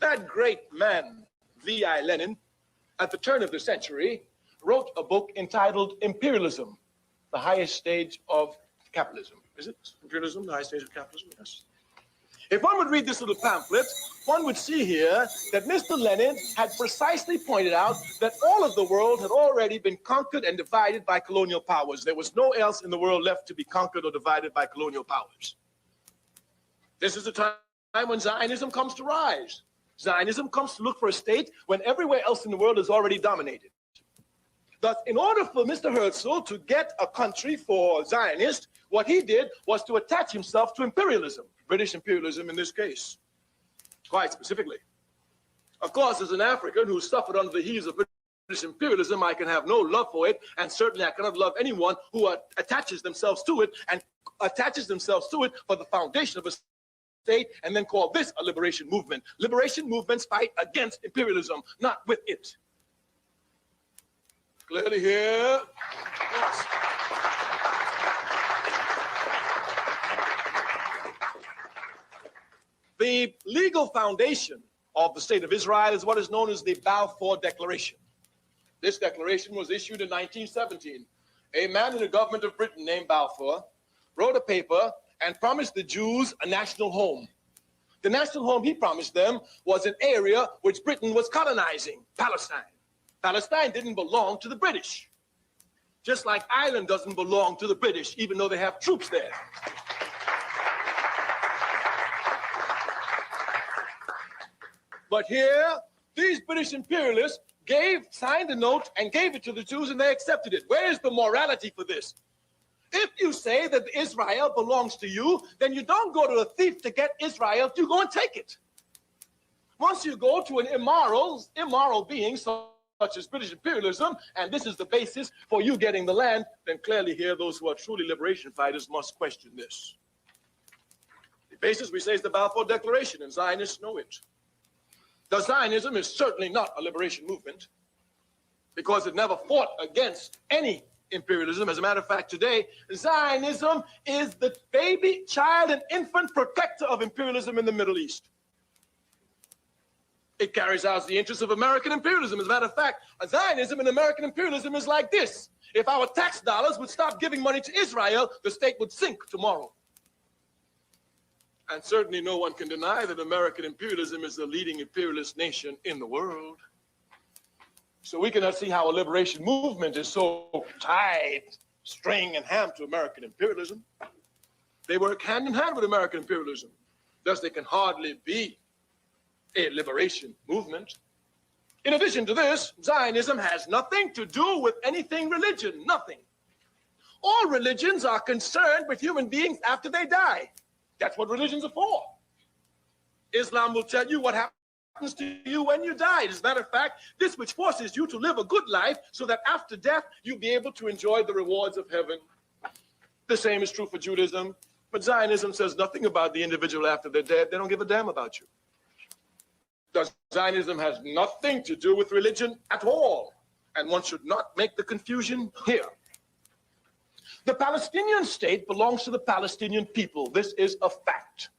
That great man, V.I. Lenin, at the turn of the century, wrote a book entitled Imperialism, the highest stage of capitalism. Is it imperialism, the highest stage of capitalism? Yes. If one would read this little pamphlet, one would see here that Mr. Lenin had precisely pointed out that all of the world had already been conquered and divided by colonial powers. There was no else in the world left to be conquered or divided by colonial powers. This is the time when Zionism comes to rise. Zionism comes to look for a state when everywhere else in the world is already dominated. Thus, in order for Mr. Herzl to get a country for Zionists, what he did was to attach himself to imperialism, British imperialism in this case, quite specifically. Of course, as an African who suffered under the heels of British imperialism, I can have no love for it, and certainly I cannot love anyone who attaches themselves to it and attaches themselves to it for the foundation of a state and then call this a liberation movement. Liberation movements fight against imperialism, not with it. Clearly here. Yes. The legal foundation of the State of Israel is what is known as the Balfour Declaration. This declaration was issued in 1917. A man in the government of Britain named Balfour wrote a paper and promised the Jews a national home. The national home he promised them was an area which Britain was colonizing, Palestine. Palestine didn't belong to the British, just like Ireland doesn't belong to the British, even though they have troops there. But here, these British imperialists signed a note and gave it to the Jews, and they accepted it. Where is the morality for this? If you say that Israel belongs to you, then you don't go to a thief to get Israel, you go and take it. Once you go to an immoral being, such as British imperialism, and this is the basis for you getting the land, then clearly here those who are truly liberation fighters must question this. The basis, we say, is the Balfour Declaration, and Zionists know it. The Zionism is certainly not a liberation movement because it never fought against any imperialism. As a matter of fact, today, Zionism is the baby, child, and infant protector of imperialism in the Middle East. It carries out the interests of American imperialism. As a matter of fact, Zionism and American imperialism is like this. If our tax dollars would stop giving money to Israel, the state would sink tomorrow. And certainly no one can deny that American imperialism is the leading imperialist nation in the world. So we cannot see how a liberation movement is so tied, string and ham to American imperialism. They work hand in hand with American imperialism. Thus, they can hardly be a liberation movement. In addition to this, Zionism has nothing to do with anything religion, nothing. All religions are concerned with human beings after they die. That's what religions are for. Islam will tell you what happens to you when you die. As a matter of fact, this which forces you to live a good life so that after death, you'll be able to enjoy the rewards of heaven. The same is true for Judaism. But Zionism says nothing about the individual after they're dead. They don't give a damn about you. Zionism has nothing to do with religion at all. And one should not make the confusion here. The Palestinian state belongs to the Palestinian people. This is a fact.